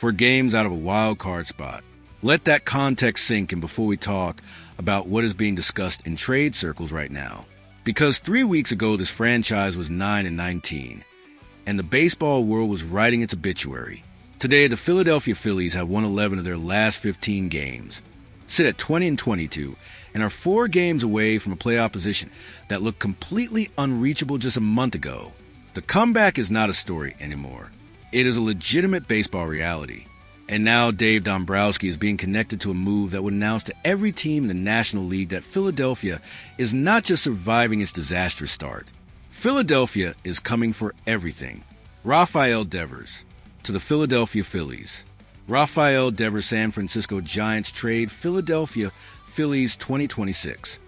for games out of a wild card spot. Let that context sink in before we talk about what is being discussed in trade circles right now. Because 3 weeks ago, this franchise was 9-19, and the baseball world was writing its obituary. Today, the Philadelphia Phillies have won 11 of their last 15 games, sit at 20-22, and are 4 games away from a playoff position that looked completely unreachable just a month ago. The comeback is not a story anymore. It is a legitimate baseball reality. And now Dave Dombrowski is being connected to a move that would announce to every team in the National League that Philadelphia is not just surviving its disastrous start. Philadelphia is coming for everything. Rafael Devers to the Philadelphia Phillies. Rafael Devers San Francisco Giants trade Philadelphia Phillies 2026.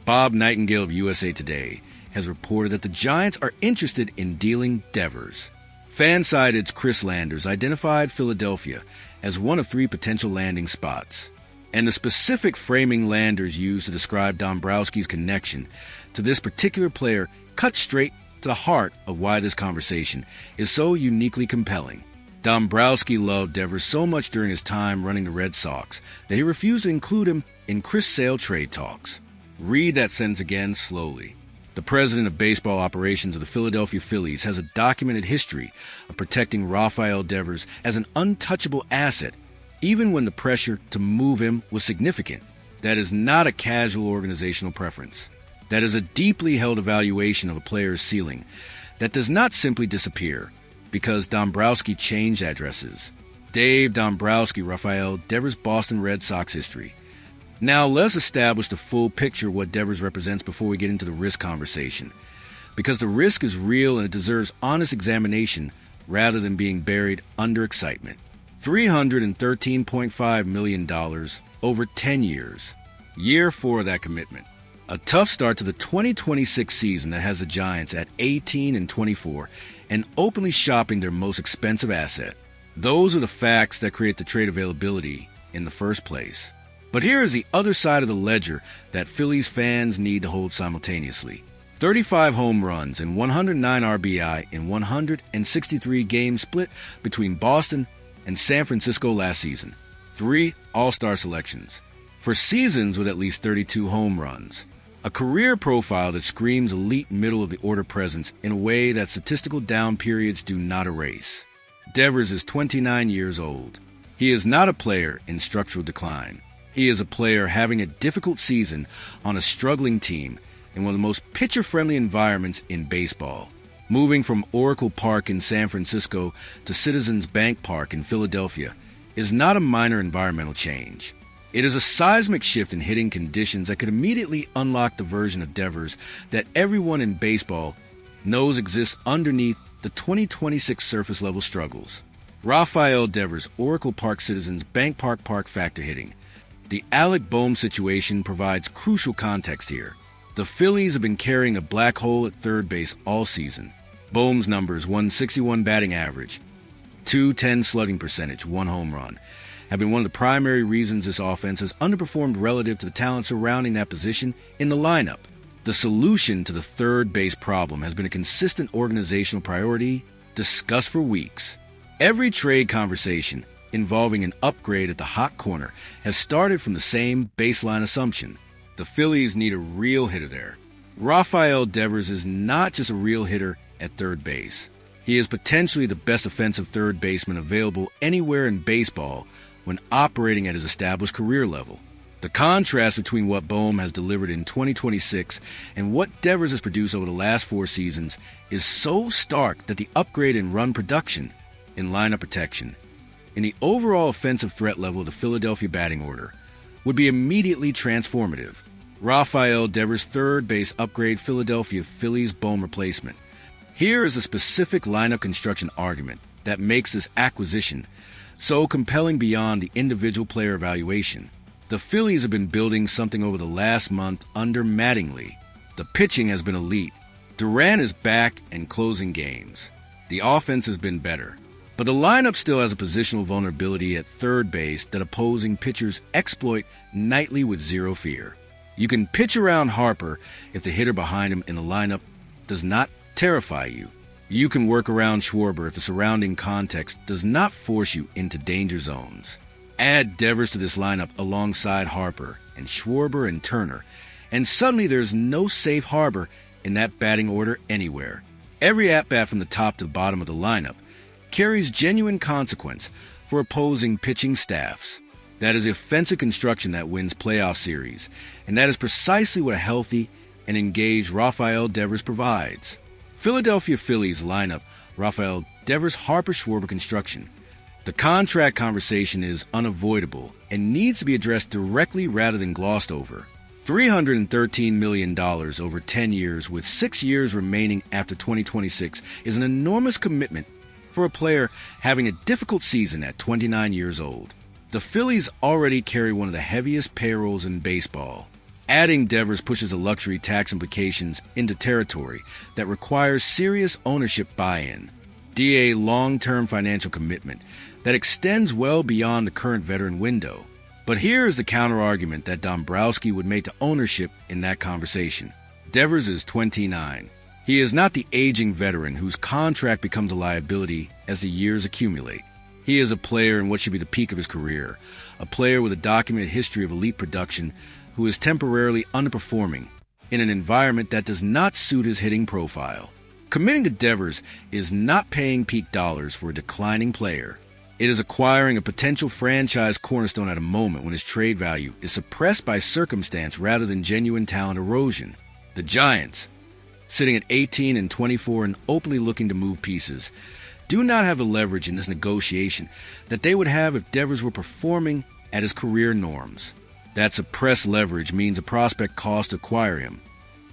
Bob Nightingale of USA Today has reported that the Giants are interested in dealing Devers. Fansided's Chris Landers identified Philadelphia as one of 3 potential landing spots. And the specific framing Landers used to describe Dombrowski's connection to this particular player cuts straight to the heart of why this conversation is so uniquely compelling. Dombrowski loved Devers so much during his time running the Red Sox that he refused to include him in Chris Sale trade talks. Read that sentence again slowly. The president of baseball operations of the Philadelphia Phillies has a documented history of protecting Rafael Devers as an untouchable asset, even when the pressure to move him was significant. That is not a casual organizational preference. That is a deeply held evaluation of a player's ceiling that does not simply disappear because Dombrowski changed addresses. Dave Dombrowski, Rafael Devers, Boston Red Sox history. Now, let's establish the full picture of what Devers represents before we get into the risk conversation. Because the risk is real and it deserves honest examination rather than being buried under excitement. $313.5 million over 10 years. Year 4 of that commitment. A tough start to the 2026 season that has the Giants at 18-24 and openly shopping their most expensive asset. Those are the facts that create the trade availability in the first place. But here is the other side of the ledger that Phillies fans need to hold simultaneously. 35 home runs and 109 RBI in 163 games split between Boston and San Francisco last season. 3 All-Star selections. For seasons with at least 32 home runs. A career profile that screams elite middle-of-the-order presence in a way that statistical down periods do not erase. Devers is 29 years old. He is not a player in structural decline. He is a player having a difficult season on a struggling team in one of the most pitcher-friendly environments in baseball. Moving from Oracle Park in San Francisco to Citizens Bank Park in Philadelphia is not a minor environmental change. It is a seismic shift in hitting conditions that could immediately unlock the version of Devers that everyone in baseball knows exists underneath the 2026 surface-level struggles. Rafael Devers, Oracle Park Citizens Bank Park factor hitting. The Alec Bohm situation provides crucial context here. The Phillies have been carrying a black hole at third base all season. Bohm's numbers, 161 batting average, 210 slugging percentage, 1 home run, have been one of the primary reasons this offense has underperformed relative to the talent surrounding that position in the lineup. The solution to the third base problem has been a consistent organizational priority discussed for weeks. Every trade conversation involving an upgrade at the hot corner has started from the same baseline assumption. The Phillies need a real hitter there. Rafael Devers is not just a real hitter at third base. He is potentially the best offensive third baseman available anywhere in baseball when operating at his established career level. The contrast between what Bohm has delivered in 2026 and what Devers has produced over the last 4 seasons is so stark that the upgrade in run production, in lineup protection, in the overall offensive threat level of the Philadelphia batting order would be immediately transformative. Rafael Devers' third base upgrade Philadelphia Phillies Bohm replacement. Here is a specific lineup construction argument that makes this acquisition so compelling beyond the individual player evaluation. The Phillies have been building something over the last month under Mattingly. The pitching has been elite. Duran is back and closing games. The offense has been better. But the lineup still has a positional vulnerability at third base that opposing pitchers exploit nightly with zero fear. You can pitch around Harper if the hitter behind him in the lineup does not terrify you. You can work around Schwarber if the surrounding context does not force you into danger zones. Add Devers to this lineup alongside Harper and Schwarber and Turner, and suddenly there's no safe harbor in that batting order anywhere. Every at-bat from the top to the bottom of the lineup carries genuine consequence for opposing pitching staffs. That is offensive construction that wins playoff series, and that is precisely what a healthy and engaged Rafael Devers provides. Philadelphia Phillies lineup Rafael Devers Harper Schwarber construction. The contract conversation is unavoidable and needs to be addressed directly rather than glossed over. $313 million over 10 years with 6 years remaining after 2026 is an enormous commitment for a player having a difficult season at 29 years old. The Phillies already carry one of the heaviest payrolls in baseball. Adding Devers pushes the luxury tax implications into territory that requires serious ownership buy-in. A long-term financial commitment that extends well beyond the current veteran window. But here is the counter-argument that Dombrowski would make to ownership in that conversation. Devers is 29. He is not the aging veteran whose contract becomes a liability as the years accumulate. He is a player in what should be the peak of his career, a player with a documented history of elite production who is temporarily underperforming in an environment that does not suit his hitting profile. Committing to Devers is not paying peak dollars for a declining player. It is acquiring a potential franchise cornerstone at a moment when his trade value is suppressed by circumstance rather than genuine talent erosion. The Giants, sitting at 18 and 24 and openly looking to move pieces, do not have the leverage in this negotiation that they would have if Devers were performing at his career norms. That suppressed leverage means the prospect cost to acquire him,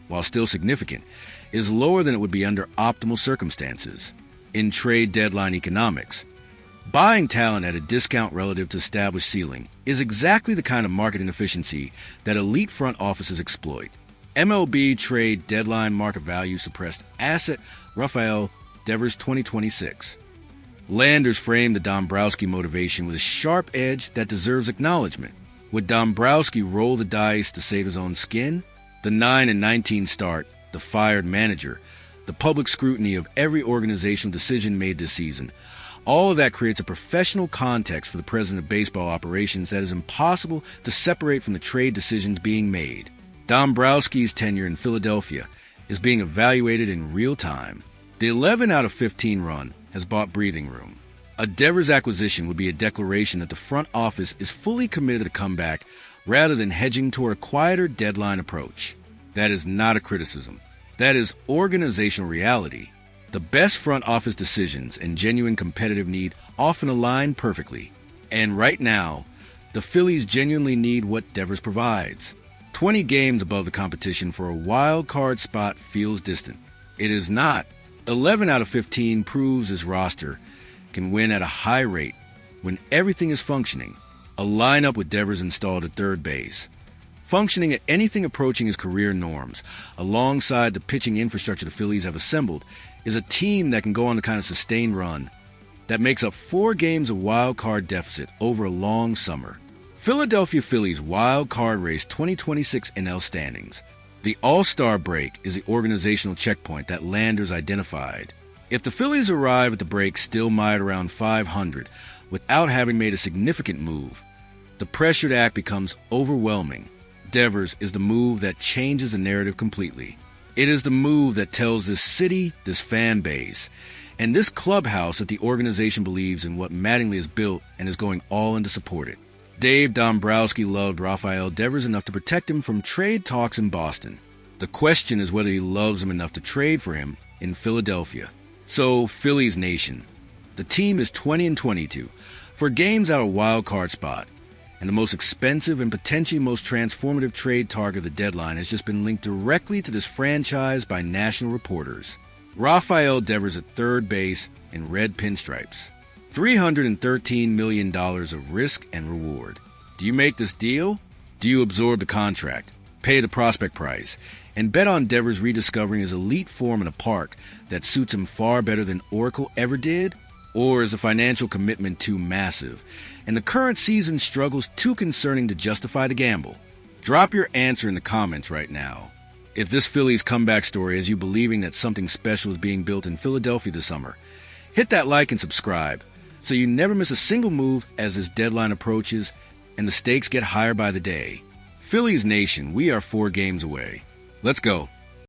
while still significant, is lower than it would be under optimal circumstances. In trade deadline economics, buying talent at a discount relative to established ceiling is exactly the kind of market inefficiency that elite front offices exploit. MLB trade deadline market value suppressed asset Rafael Devers 2026. Landers framed the Dombrowski motivation with a sharp edge that deserves acknowledgement. Would Dombrowski roll the dice to save his own skin? The 9-19 start, the fired manager, the public scrutiny of every organizational decision made this season, all of that creates a professional context for the president of baseball operations that is impossible to separate from the trade decisions being made. Dombrowski's tenure in Philadelphia is being evaluated in real time. The 11 out of 15 run has bought breathing room. A Devers acquisition would be a declaration that the front office is fully committed to the comeback rather than hedging toward a quieter deadline approach. That is not a criticism. That is organizational reality. The best front office decisions and genuine competitive need often align perfectly. And right now, the Phillies genuinely need what Devers provides. 20 games above the competition for a wild card spot feels distant. It is not. 11 out of 15 proves his roster can win at a high rate when everything is functioning. A lineup with Devers installed at third base, functioning at anything approaching his career norms, alongside the pitching infrastructure the Phillies have assembled, is a team that can go on the kind of sustained run that makes up 4 games of wild card deficit over a long summer. Philadelphia Phillies wild card race 2026 NL standings. The All-Star break is the organizational checkpoint that Landers identified. If the Phillies arrive at the break still mired around 500 without having made a significant move, the pressured act becomes overwhelming. Devers is the move that changes the narrative completely. It is the move that tells this city, this fan base, and this clubhouse that the organization believes in what Mattingly has built and is going all in to support it. Dave Dombrowski loved Rafael Devers enough to protect him from trade talks in Boston. The question is whether he loves him enough to trade for him in Philadelphia. So, Phillies Nation, the team is 20 and 22 for games out of wild card spot, and the most expensive and potentially most transformative trade target of the deadline has just been linked directly to this franchise by national reporters. Rafael Devers at third base in red pinstripes. $313 million of risk and reward. Do you make this deal? Do you absorb the contract, pay the prospect price, and bet on Devers rediscovering his elite form in a park that suits him far better than Oracle ever did? Or is the financial commitment too massive, and the current season struggles too concerning to justify the gamble? Drop your answer in the comments right now. if this Phillies comeback story has you believing that something special is being built in Philadelphia this summer. Hit that like and subscribe so you never miss a single move as this deadline approaches and the stakes get higher by the day. Phillies Nation, we are 4 games away. Let's go.